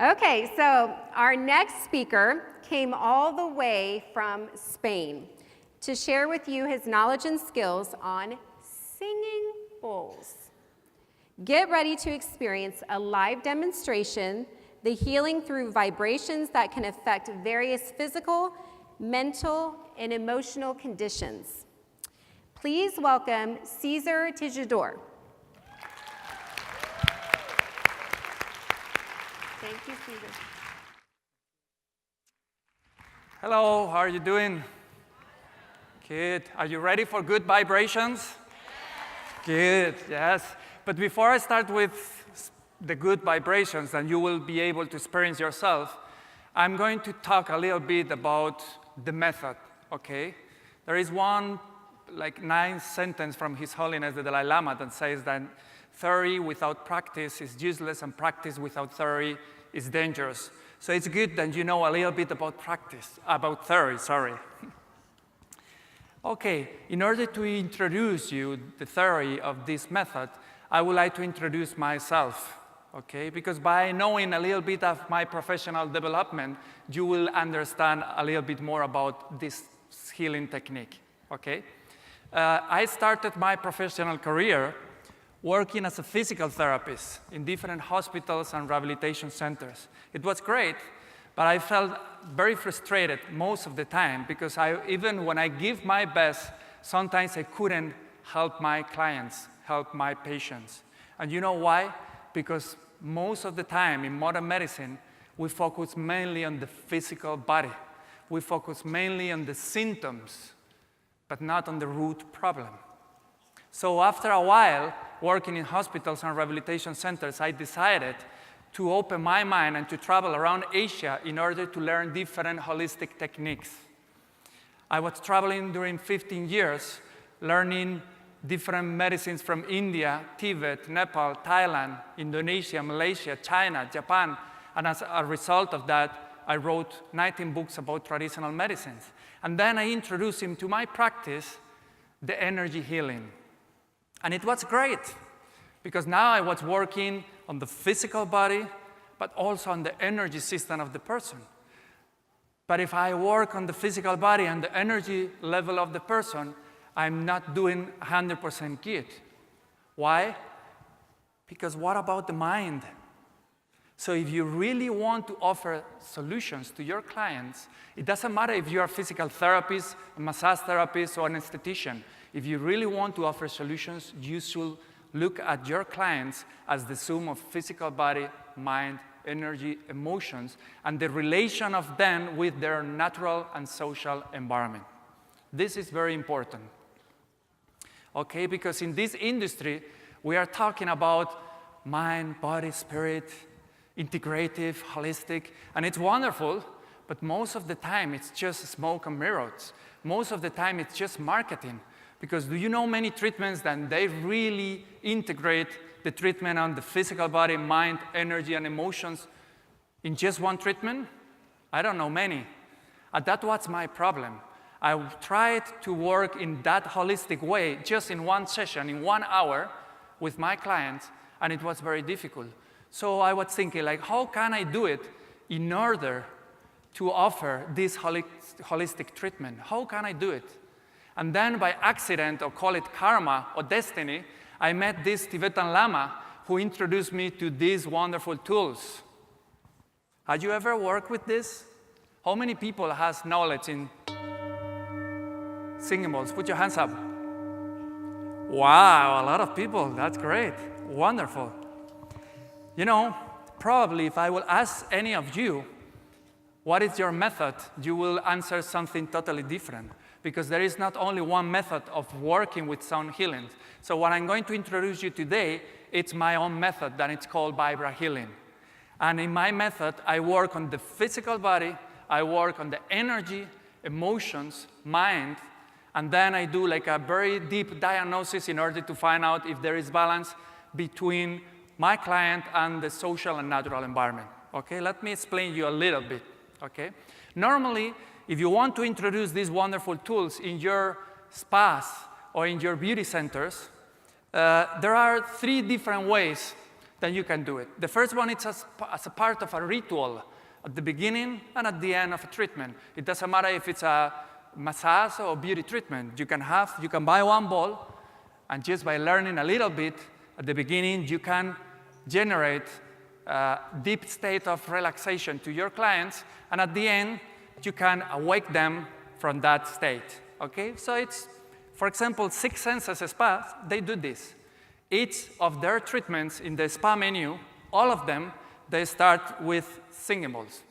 Okay, so our next speaker came all the way from Spain to share with you his knowledge and skills on singing bowls. Get ready to experience a live demonstration, the healing through vibrations that can affect various physical, mental, and emotional conditions. Please welcome Cesar Tejedor. Thank you, Cesar. Hello, how are you doing? Good. Are you ready for good vibrations? Good, yes. But before I start with the good vibrations that you will be able to experience yourself, I'm going to talk a little bit about the method, okay? There is one, nice sentence from His Holiness the Dalai Lama that says that theory without practice is useless and practice without theory is dangerous. So it's good that you know a little bit about theory, sorry. Okay, in order to introduce you the theory of this method, I would like to introduce myself, okay? Because by knowing a little bit of my professional development, you will understand a little bit more about this healing technique, okay? I started my professional career working as a physical therapist in different hospitals and rehabilitation centers. It was great, but I felt very frustrated most of the time because even when I give my best, sometimes I couldn't help my clients, help my patients. And you know why? Because most of the time in modern medicine, we focus mainly on the physical body. We focus mainly on the symptoms, but not on the root problem. So after a while, working in hospitals and rehabilitation centers, I decided to open my mind and to travel around Asia in order to learn different holistic techniques. I was traveling during 15 years, learning different medicines from India, Tibet, Nepal, Thailand, Indonesia, Malaysia, China, Japan, and as a result of that, I wrote 19 books about traditional medicines. And then I introduced into my practice the energy healing. And it was great, because now I was working on the physical body, but also on the energy system of the person. But if I work on the physical body and the energy level of the person, I'm not doing 100% good. Why? Because what about the mind? So if you really want to offer solutions to your clients, it doesn't matter if you're a physical therapist, a massage therapist, or an esthetician. If you really want to offer solutions, you should look at your clients as the sum of physical body, mind, energy, emotions, and the relation of them with their natural and social environment. This is very important. Okay, because in this industry, we are talking about mind, body, spirit, integrative, holistic, and it's wonderful, but most of the time it's just smoke and mirrors. Most of the time it's just marketing. Because do you know many treatments that they really integrate the treatment on the physical body, mind, energy, and emotions in just one treatment? I don't know many. And that was my problem. I tried to work in that holistic way, just in one session, in 1 hour, with my clients, and it was very difficult. So I was thinking, how can I do it in order to offer this holistic treatment? How can I do it? And then by accident, or call it karma or destiny, I met this Tibetan Lama who introduced me to these wonderful tools. Have you ever worked with this? How many people has knowledge in singing bowls? Put your hands up. Wow, a lot of people. That's great. Wonderful. You know, probably if I will ask any of you, what is your method, you will answer something totally different. Because there is not only one method of working with sound healing. So what I'm going to introduce you today, it's my own method, that it's called vibra healing. And in my method, I work on the physical body, I work on the energy, emotions, mind, and then I do a very deep diagnosis in order to find out if there is balance between my client and the social and natural environment. Okay, let me explain you a little bit. Okay, normally, if you want to introduce these wonderful tools in your spas or in your beauty centers, there are 3 different ways then you can do it. The first one is as a part of a ritual at the beginning and at the end of a treatment. It doesn't matter if it's a massage or beauty treatment. You can buy one ball, and just by learning a little bit at the beginning, you can generate a deep state of relaxation to your clients, and at the end, you can awake them from that state, okay? So it's, for example, Six Senses spas, they do this. Each of their treatments in the spa menu, all of them, they start with singing bowls.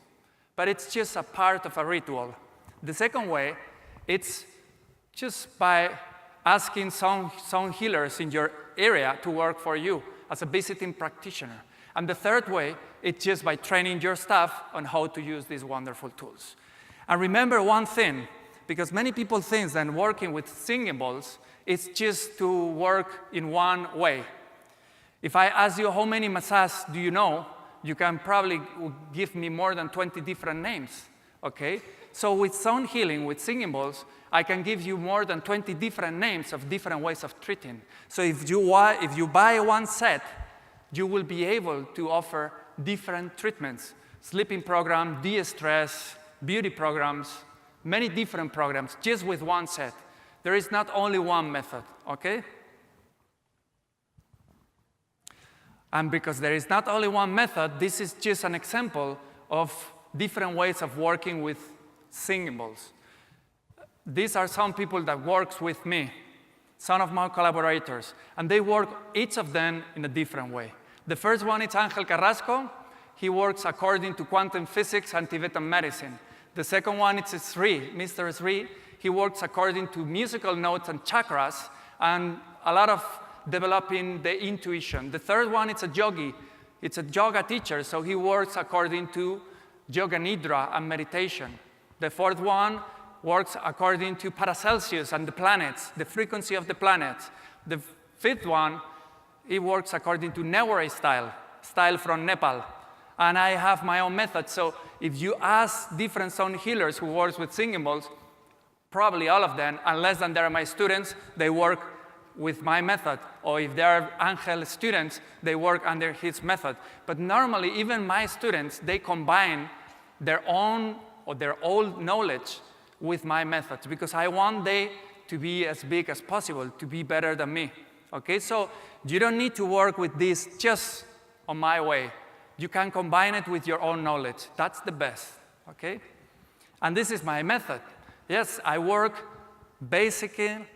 But it's just a part of a ritual. The second way, it's just by asking sound healers in your area to work for you as a visiting practitioner. And the third way, it's just by training your staff on how to use these wonderful tools. And remember one thing, because many people think that working with singing bowls is just to work in one way. If I ask you how many massages do you know, you can probably give me more than 20 different names, okay? So with sound healing, with singing bowls, I can give you more than 20 different names of different ways of treating. So if you buy one set, you will be able to offer different treatments. Sleeping program, de-stress, beauty programs, many different programs, just with one set. There is not only one method, okay? And because there is not only one method, this is just an example of different ways of working with singing bowls. These are some people that work with me, some of my collaborators, and they work, each of them, in a different way. The first one is Angel Carrasco. He works according to quantum physics and Tibetan medicine. The second one is Sri, Mr. Sri. He works according to musical notes and chakras, and a lot of developing the intuition. The third one is a yogi. It's a yoga teacher, so he works according to yoga nidra and meditation. The fourth one works according to Paracelsus and the planets, the frequency of the planets. The fifth one, he works according to Newari style from Nepal. And I have my own method, so if you ask different sound healers who work with singing bowls, probably all of them, unless they're my students, they work with my method. Or if they are Angel students, they work under his method. But normally, even my students, they combine their own or their old knowledge with my methods, because I want them to be as big as possible, to be better than me. Okay, so you don't need to work with this just on my way. You can combine it with your own knowledge. That's the best, okay? And this is my method. Yes, I work basically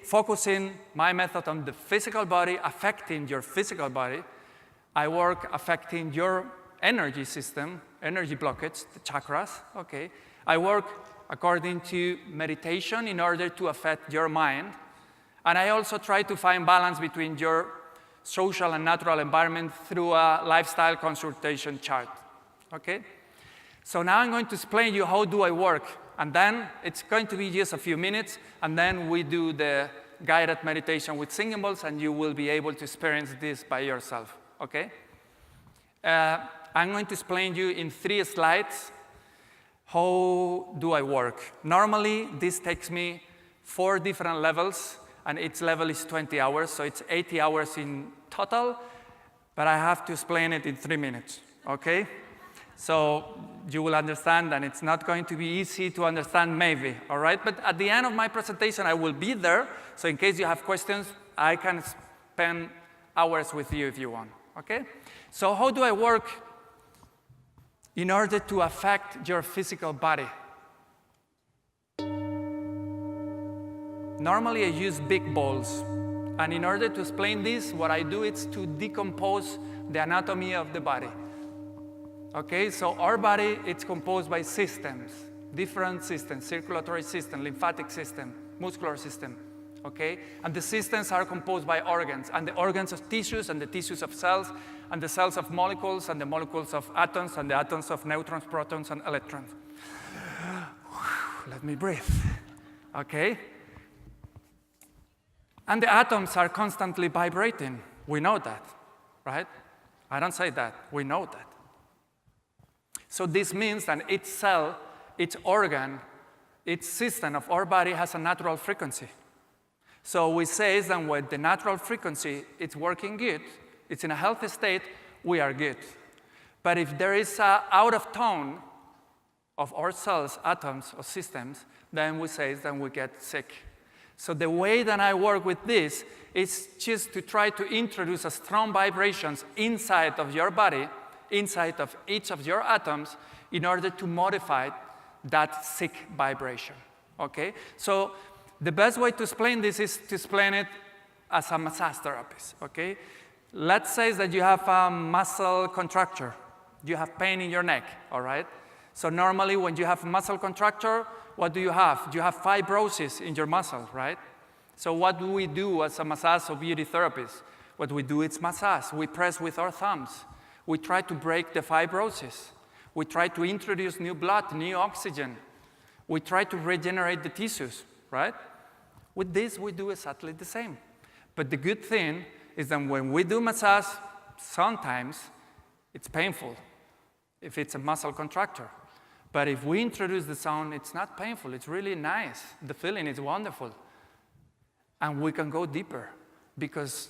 focusing my method on the physical body, affecting your physical body. I work affecting your energy system, energy blockage, the chakras, okay? I work according to meditation in order to affect your mind. And I also try to find balance between your social and natural environment through a lifestyle consultation chart, okay? So now I'm going to explain you how do I work, and then it's going to be just a few minutes, and then we do the guided meditation with singing bowls, and you will be able to experience this by yourself, okay? I'm going to explain you in 3 slides how do I work. Normally, this takes me 4 different levels, and each level is 20 hours, so it's 80 hours in total, but I have to explain it in 3 minutes, okay? So you will understand, and it's not going to be easy to understand maybe, all right? But at the end of my presentation, I will be there, so in case you have questions, I can spend hours with you if you want, okay? So how do I work in order to affect your physical body? Normally, I use big bowls. And in order to explain this, what I do is to decompose the anatomy of the body. Okay, so our body, it's composed by systems, different systems, circulatory system, lymphatic system, muscular system, okay? And the systems are composed by organs, and the organs of tissues, and the tissues of cells, and the cells of molecules, and the molecules of atoms, and the atoms of neutrons, protons, and electrons. Let me breathe, okay? And the atoms are constantly vibrating. We know that, right? I don't say that. We know that. So this means that each cell, each organ, each system of our body has a natural frequency. So we say that when the natural frequency is working good, it's in a healthy state, we are good. But if there is a out of tone of our cells, atoms, or systems, then we get sick. So the way that I work with this is just to try to introduce a strong vibrations inside of your body, inside of each of your atoms, in order to modify that sick vibration, okay? So the best way to explain this is to explain it as a massage therapist, okay? Let's say that you have a muscle contracture. You have pain in your neck, all right? So normally when you have muscle contracture, what do? You have fibrosis in your muscle, right? So what do we do as a massage or beauty therapist? What we do is massage. We press with our thumbs. We try to break the fibrosis. We try to introduce new blood, new oxygen. We try to regenerate the tissues, right? With this, we do exactly the same. But the good thing is that when we do massage, sometimes it's painful if it's a muscle contracture. But if we introduce the sound, it's not painful. It's really nice. The feeling is wonderful. And we can go deeper because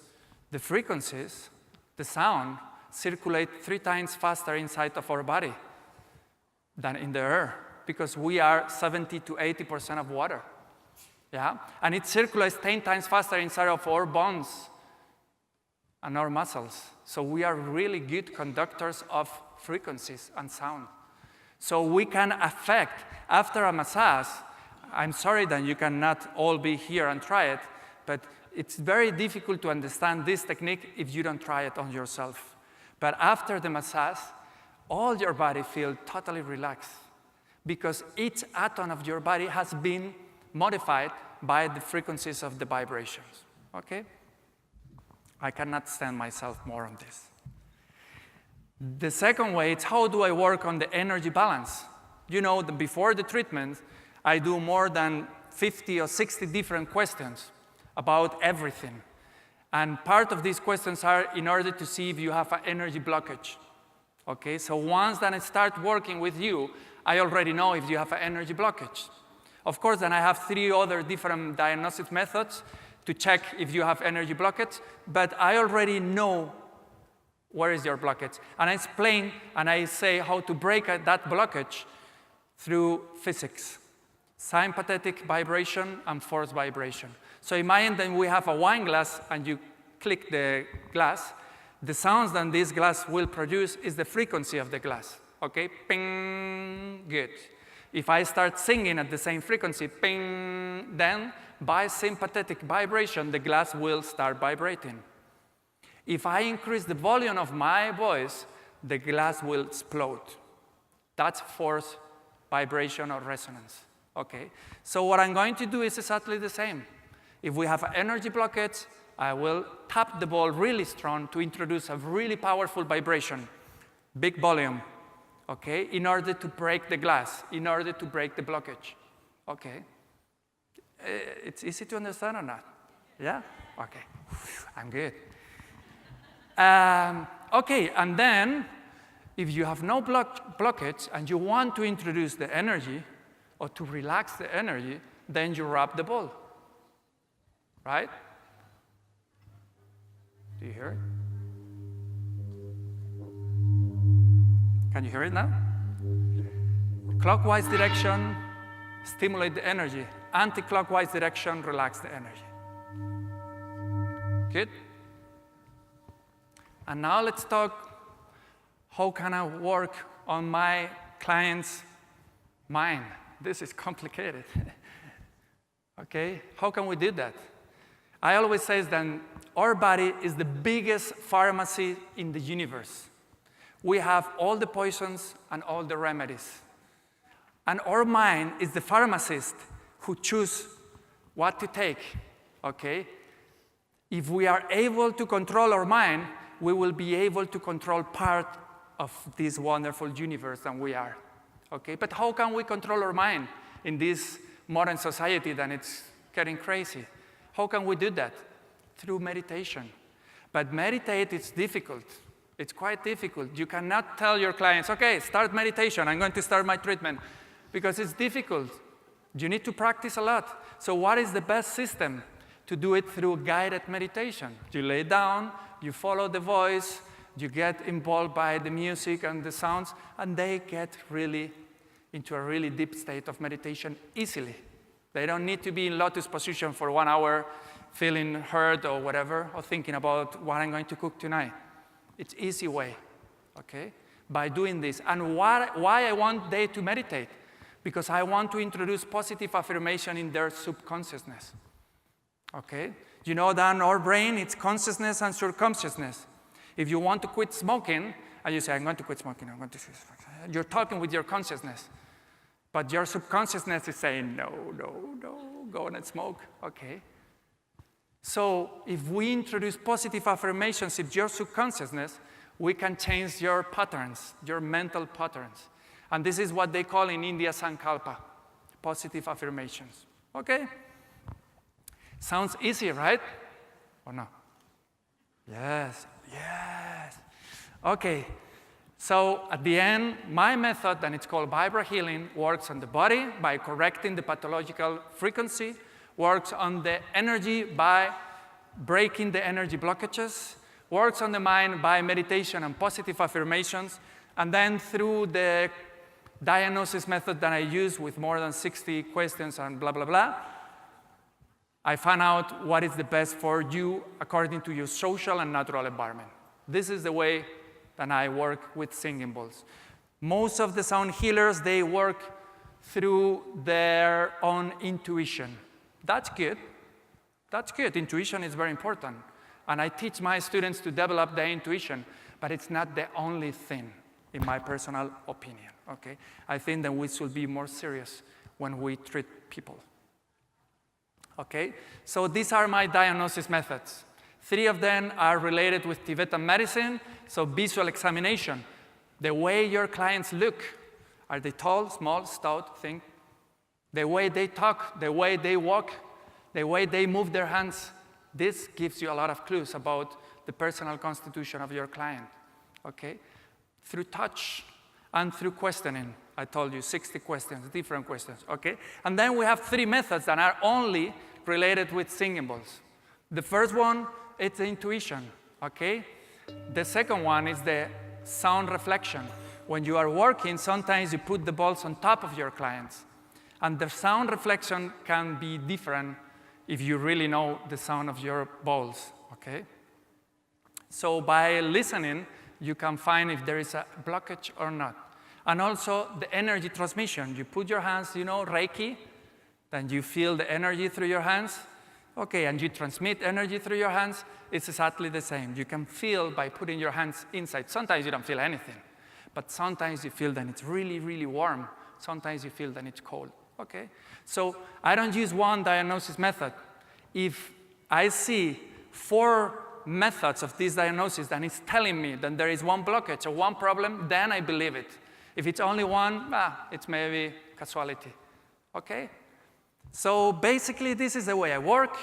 the frequencies, the sound, circulate 3 times faster inside of our body than in the air because we are 70 to 80% of water. Yeah? And it circulates 10 times faster inside of our bones and our muscles. So we are really good conductors of frequencies and sound. So we can affect, after a massage, I'm sorry that you cannot all be here and try it, but it's very difficult to understand this technique if you don't try it on yourself. But after the massage, all your body feels totally relaxed because each atom of your body has been modified by the frequencies of the vibrations, okay? I cannot stand myself more on this. The second way is how do I work on the energy balance? You know, before the treatment, I do more than 50 or 60 different questions about everything. And part of these questions are in order to see if you have an energy blockage. Okay, so once that I start working with you, I already know if you have an energy blockage. Of course, then I have 3 other different diagnostic methods to check if you have energy blockage, but I already know where is your blockage. And I explain and I say how to break that blockage through physics. Sympathetic vibration and force vibration. So imagine that we have a wine glass and you click the glass. The sounds that this glass will produce is the frequency of the glass. Okay, ping, good. If I start singing at the same frequency, ping, then by sympathetic vibration, the glass will start vibrating. If I increase the volume of my voice, the glass will explode. That's force, vibration, or resonance. Okay? So what I'm going to do is exactly the same. If we have an energy blockage, I will tap the ball really strong to introduce a really powerful vibration, big volume, okay, in order to break the glass, in order to break the blockage. Okay? It's easy to understand or not? Yeah? Okay. I'm good. Okay, and then if you have no blockage and you want to introduce the energy or to relax the energy, then you rub the ball, right? Do you hear it? Can you hear it now? Clockwise direction, stimulate the energy. Anti-clockwise direction, relax the energy. Good? And now let's talk, how can I work on my client's mind? This is complicated. Okay, how can we do that? I always say that our body is the biggest pharmacy in the universe. We have all the poisons and all the remedies. And our mind is the pharmacist who chooses what to take, okay? If we are able to control our mind, we will be able to control part of this wonderful universe that we are, okay? But how can we control our mind in this modern society that it's getting crazy? How can we do that? Through meditation. But meditate, it's difficult. It's quite difficult. You cannot tell your clients, okay, start meditation, I'm going to start my treatment, because it's difficult. You need to practice a lot. So what is the best system? to do it through guided meditation. You lay down, you follow the voice, you get involved by the music and the sounds, and they get really into a really deep state of meditation easily. They don't need to be in lotus position for 1 hour, feeling hurt or whatever, or thinking about what I'm going to cook tonight. It's easy way, okay? By doing this. And why I want they to meditate? Because I want to introduce positive affirmation in their subconsciousness. Okay? You know that in our brain, it's consciousness and subconsciousness. If you want to quit smoking, and you say, I'm going to quit smoking, I'm going to quit smoking. You're talking with your consciousness. But your subconsciousness is saying, no, go and smoke. Okay? So if we introduce positive affirmations in your subconsciousness, we can change your patterns, your mental patterns. And this is what they call in India Sankalpa, positive affirmations. Okay? Sounds easy, right? Or no? Yes. Okay. So at the end, my method, and it's called vibra healing, works on the body by correcting the pathological frequency, works on the energy by breaking the energy blockages, works on the mind by meditation and positive affirmations, and then through the diagnosis method that I use with more than 60 questions and blah, blah, blah, I found out what is the best for you according to your social and natural environment. This is the way that I work with singing bowls. Most of the sound healers, they work through their own intuition. That's good. That's good. Intuition is very important. And I teach my students to develop their intuition, but it's not the only thing, in my personal opinion. Okay? I think that we should be more serious when we treat people. Okay? So these are my diagnosis methods. 3 of them are related with Tibetan medicine, so visual examination. The way your clients look. Are they tall, small, stout, thin? The way they talk, the way they walk, the way they move their hands. This gives you a lot of clues about the personal constitution of your client. Okay? Through touch and through questioning. I told you 60 questions, different questions. Okay? And then we have 3 methods that are only related with singing bowls. The first one, it's the intuition, okay? The second one is the sound reflection. When you are working, sometimes you put the balls on top of your clients. And the sound reflection can be different if you really know the sound of your balls, okay? So by listening, you can find if there is a blockage or not. And also the energy transmission. You put your hands, you know, Reiki, then you feel the energy through your hands. Okay, and you transmit energy through your hands, it's exactly the same. You can feel by putting your hands inside. Sometimes you don't feel anything, but sometimes you feel that it's really, really warm. Sometimes you feel that it's cold, okay? So I don't use one diagnosis method. If I see 4 methods of this diagnosis and it's telling me that there is one blockage or one problem, then I believe it. If it's only one, it's maybe casualty, okay? So basically, this is the way I work.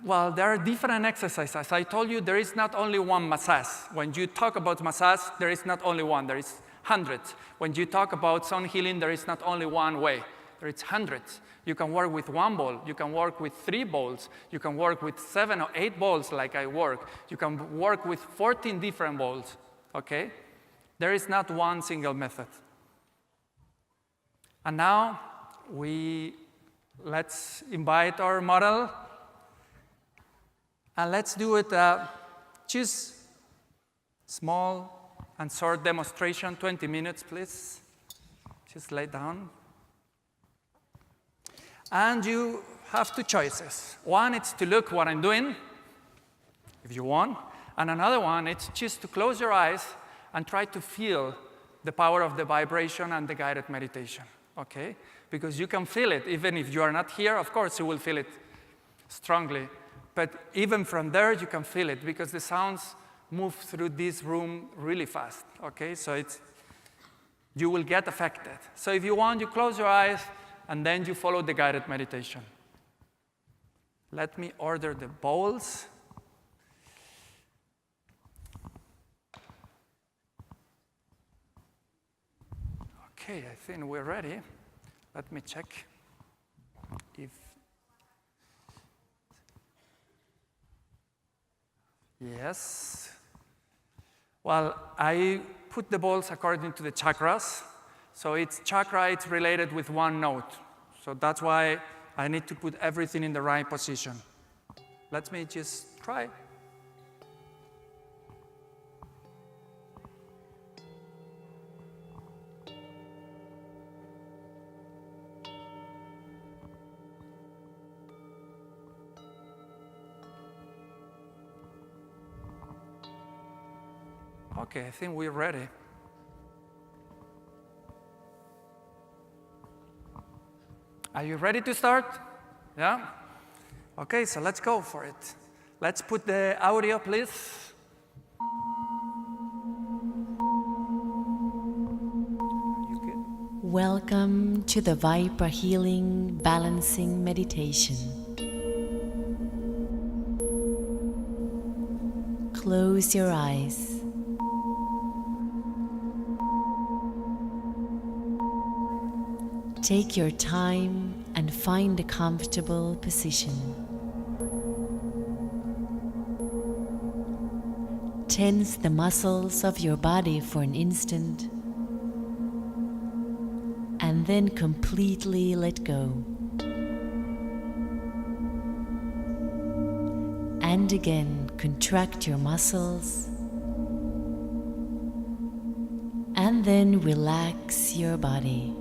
Well, there are different exercises. I told you there is not only one massage. When you talk about massage, there is not only one, there is hundreds. When you talk about sound healing, there is not only one way, there is hundreds. You can work with 1 bowl, you can work with 3 bowls, you can work with 7 or 8 bowls like I work. You can work with 14 different bowls, okay? There is not one single method. And now, let's invite our model, and let's do it just small and short demonstration, 20 minutes, please. Just lay down. And you have 2 choices. One is to look what I'm doing, if you want, and another one is just to close your eyes and try to feel the power of the vibration and the guided meditation, okay? Because you can feel it, even if you are not here, of course you will feel it strongly. But even from there, you can feel it, because the sounds move through this room really fast, okay? So you will get affected. So if you want, you close your eyes, and then you follow the guided meditation. Let me order the bowls. Okay, I think we're ready. Let me check if Yes. Well, I put the balls according to the chakras. So each chakra is related with one note. So that's why I need to put everything in the right position. Let me just try. Okay, I think we're ready. Are you ready to start? Yeah? Okay, so let's go for it. Let's put the audio, please. You good? Welcome to the Vibra Healing Balancing Meditation. Close your eyes. Take your time and find a comfortable position. Tense the muscles of your body for an instant and then completely let go. And again, contract your muscles and then relax your body.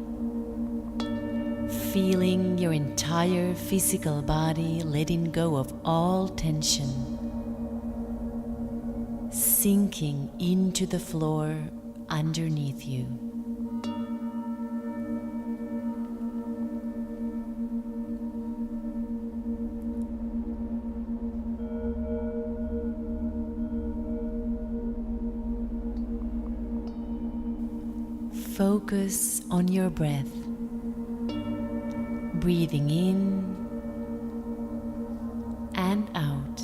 Feeling your entire physical body letting go of all tension, sinking into the floor underneath you. Focus on your breath. Breathing in and out.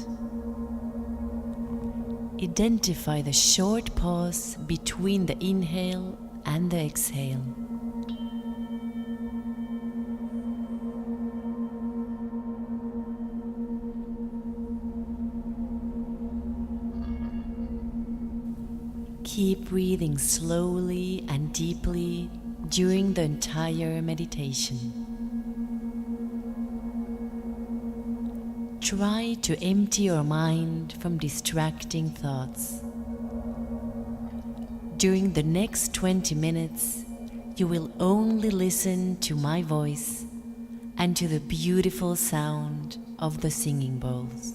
Identify the short pause between the inhale and the exhale. Keep breathing slowly and deeply during the entire meditation. Try to empty your mind from distracting thoughts. During the next 20 minutes, you will only listen to my voice and to the beautiful sound of the singing bowls.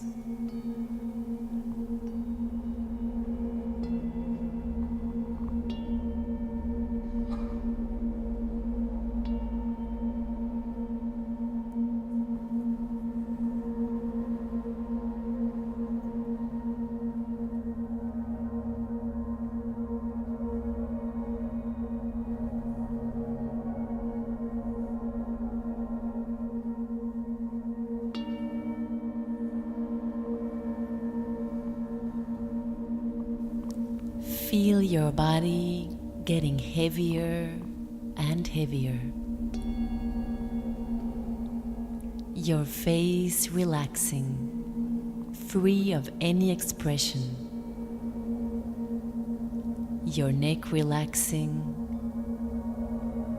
Feel your body getting heavier and heavier. Your face relaxing, free of any expression. Your neck relaxing.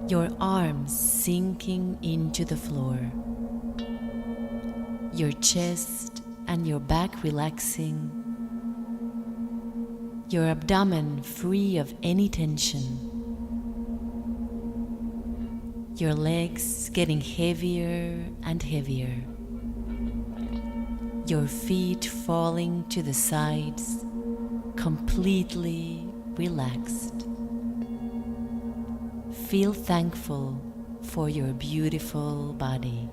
Your arms sinking into the floor. Your chest and your back relaxing. Your abdomen free of any tension. Your legs getting heavier and heavier. Your feet falling to the sides, completely relaxed. Feel thankful for your beautiful body.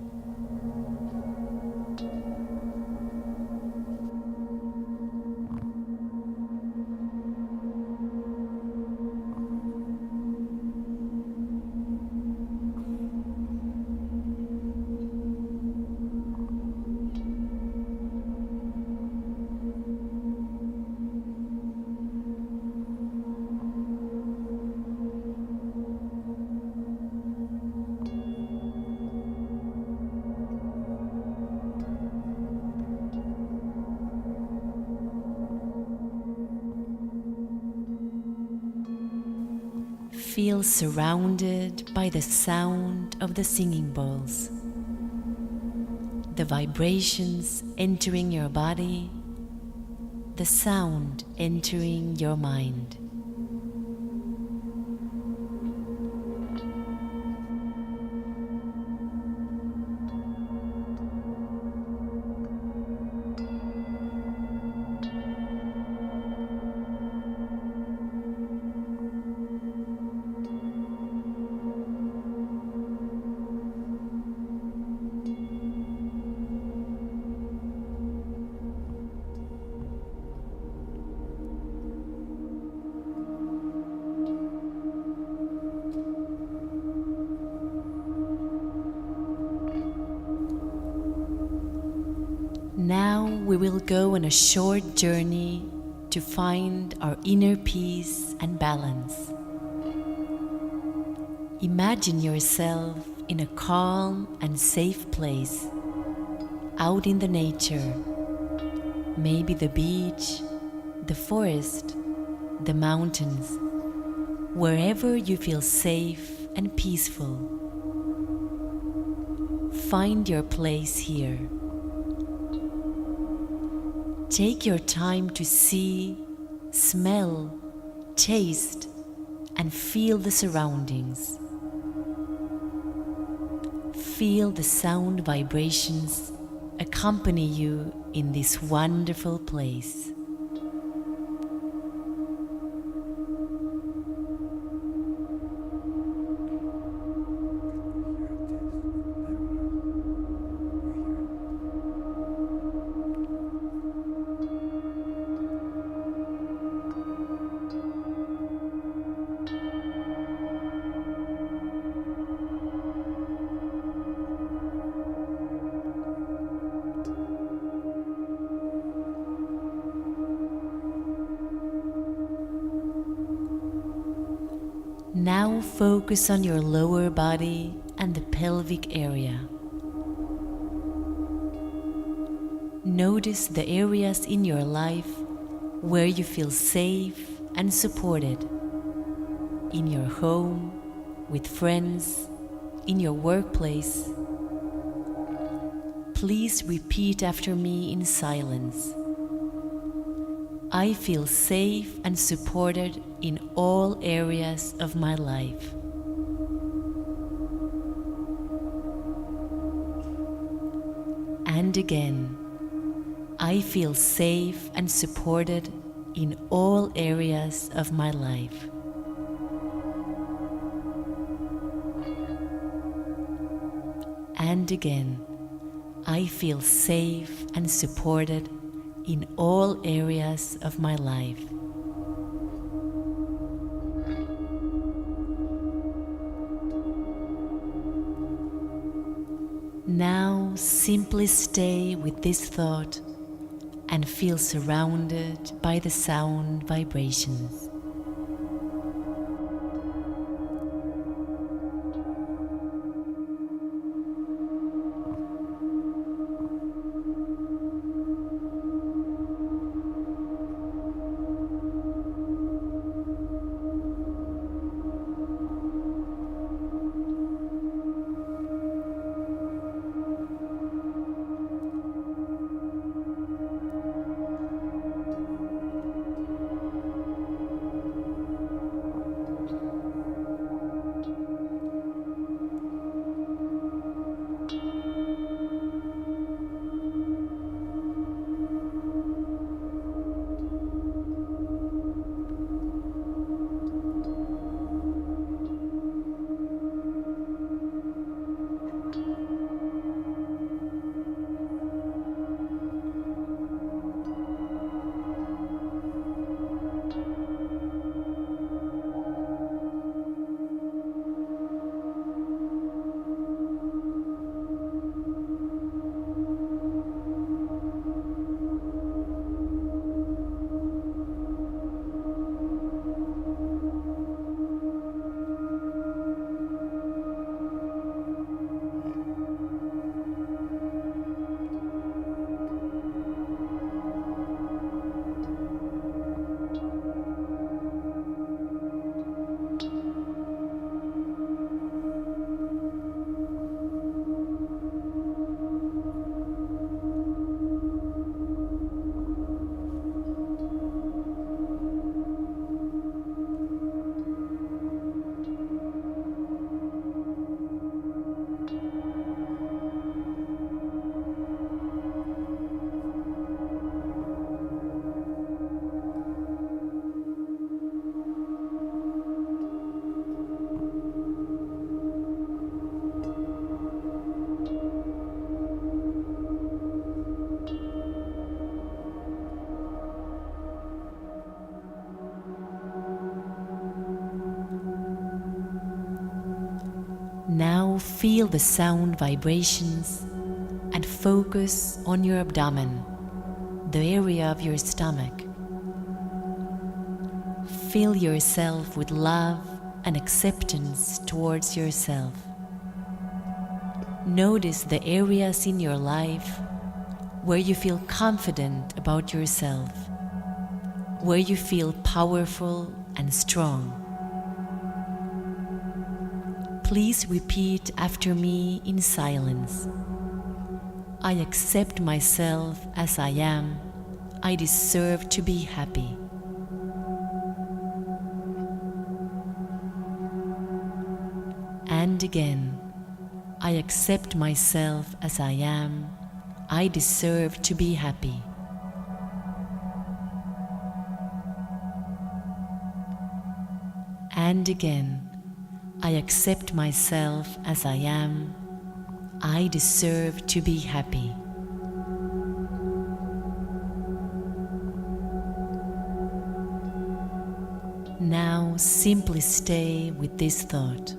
feel surrounded by the sound of the singing bowls, the vibrations entering your body, the sound entering your mind. Now we will go on a short journey to find our inner peace and balance. Imagine yourself in a calm and safe place, out in the nature, maybe the beach, the forest, the mountains, wherever you feel safe and peaceful. Find your place here. Take your time to see, smell, taste, and feel the surroundings. Feel the sound vibrations accompany you in this wonderful place. Now focus on your lower body and the pelvic area. Notice the areas in your life where you feel safe and supported. In your home, with friends, in your workplace. Please repeat after me in silence. I feel safe and supported in all areas of my life. And again, I feel safe and supported in all areas of my life. And again, I feel safe and supported in all areas of my life. Now simply stay with this thought and feel surrounded by the sound vibrations. Now feel the sound vibrations and focus on your abdomen, the area of your stomach. Fill yourself with love and acceptance towards yourself. Notice the areas in your life where you feel confident about yourself, where you feel powerful and strong. Please repeat after me in silence. I accept myself as I am. I deserve to be happy. And again, I accept myself as I am. I deserve to be happy. And again, I accept myself as I am. I deserve to be happy. Now simply stay with this thought.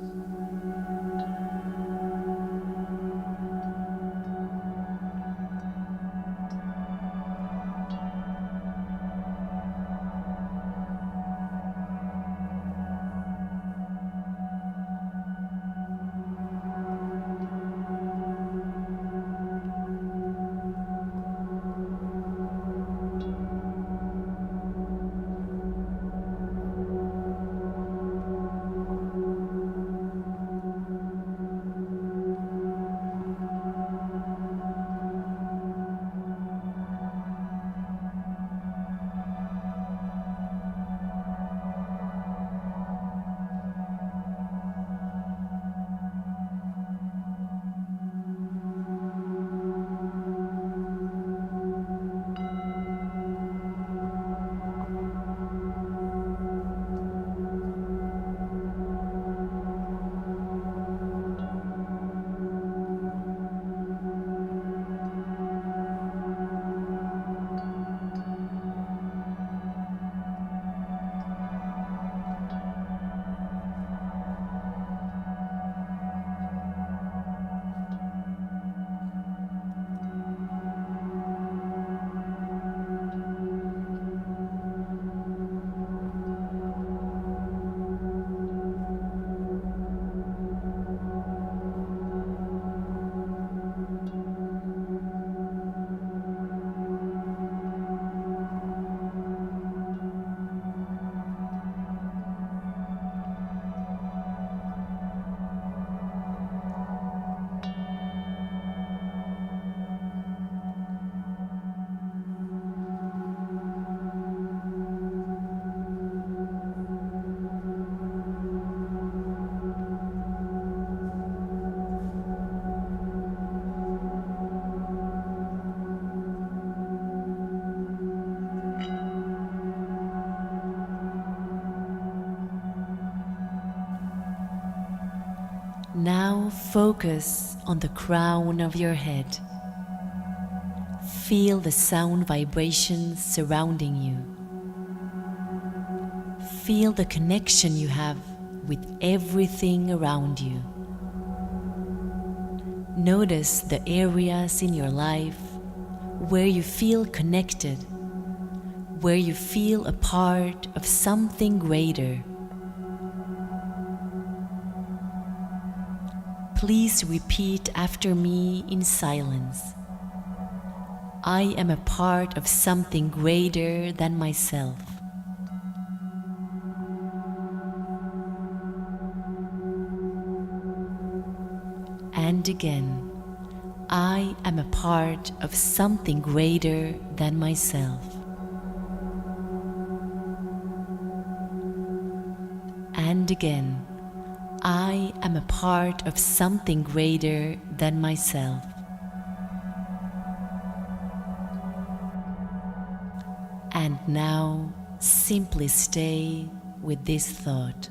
Now focus on the crown of your head. Feel the sound vibrations surrounding you. Feel the connection you have with everything around you. Notice the areas in your life where you feel connected, where you feel a part of something greater. Please repeat after me in silence. I am a part of something greater than myself. And again, I am a part of something greater than myself. And again, I am a part of something greater than myself. And now, simply stay with this thought.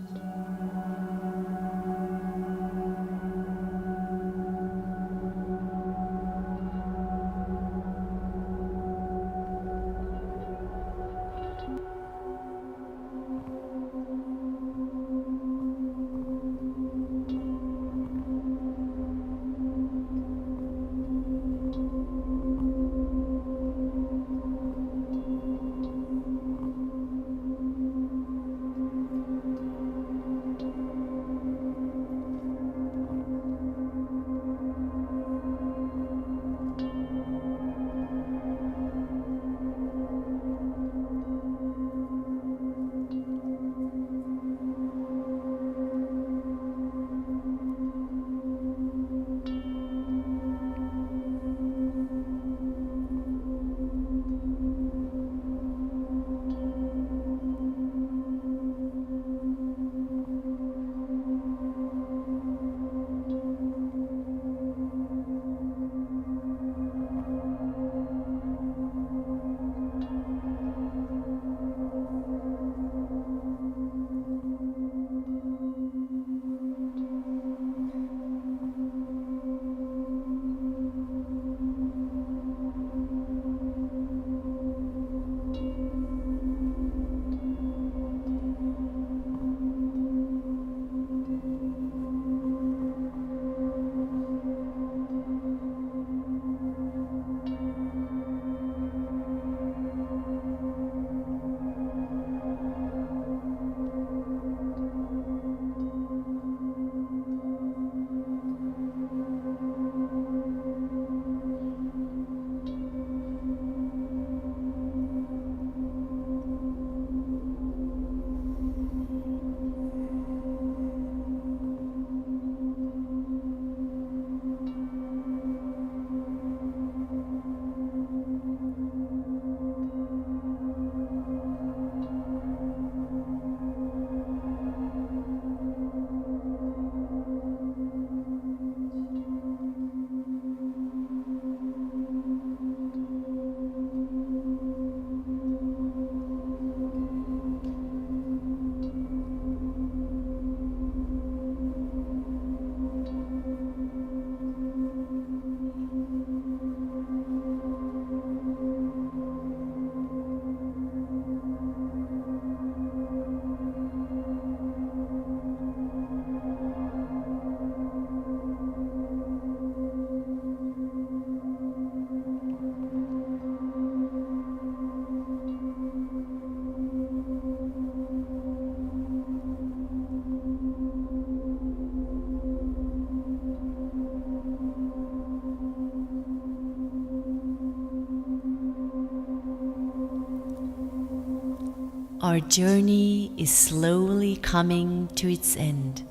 Our journey is slowly coming to its end.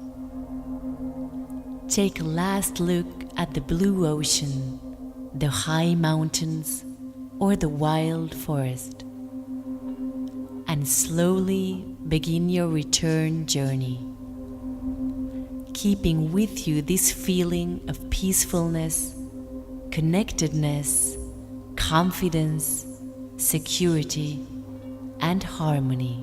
Take a last look at the blue ocean, the high mountains, or the wild forest, and slowly begin your return journey, keeping with you this feeling of peacefulness, connectedness, confidence, security, and harmony.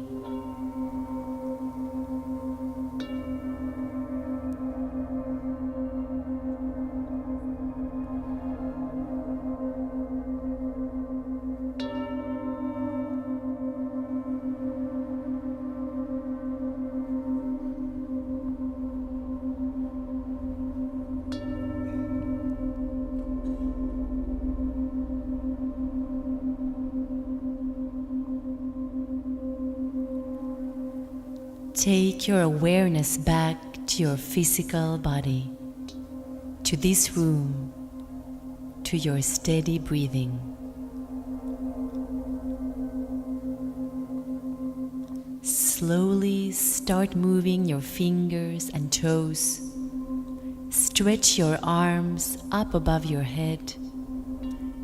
Take your awareness back to your physical body, to this room, to your steady breathing. Slowly start moving your fingers and toes. Stretch your arms up above your head,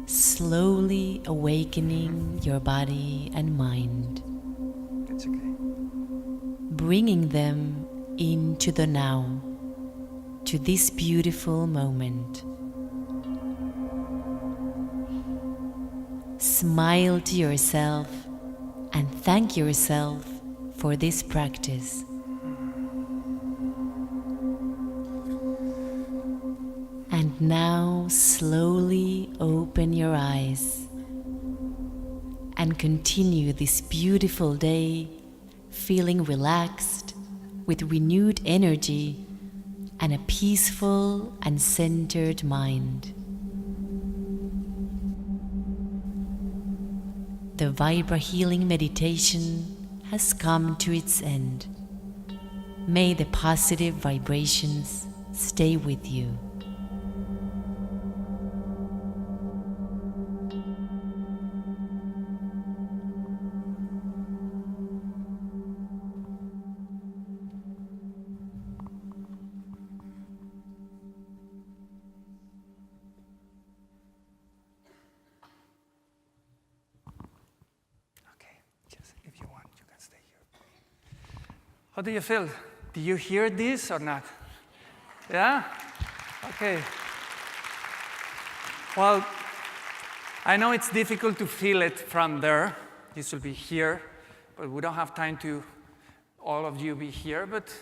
slowly awakening your body and mind. It's okay. Bringing them into the now, to this beautiful moment. Smile to yourself and thank yourself for this practice. And now slowly open your eyes and continue this beautiful day feeling relaxed, with renewed energy and a peaceful and centered mind. The Vibra Healing Meditation has come to its end. May the positive vibrations stay with you. How do you feel? Do you hear this or not? Yeah? Okay. Well, I know it's difficult to feel it from there. This will be here, but we don't have time to all of you be here, but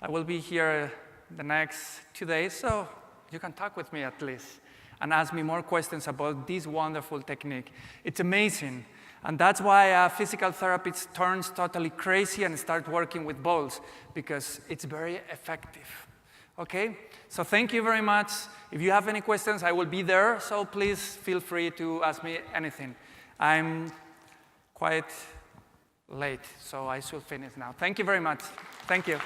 I will be here the next 2 days, so you can talk with me at least and ask me more questions about this wonderful technique. It's amazing. And that's why a physical therapist turns totally crazy and starts working with balls, because it's very effective. Okay? So thank you very much. If you have any questions, I will be there, so please feel free to ask me anything. I'm quite late, so I should finish now. Thank you very much. Thank you.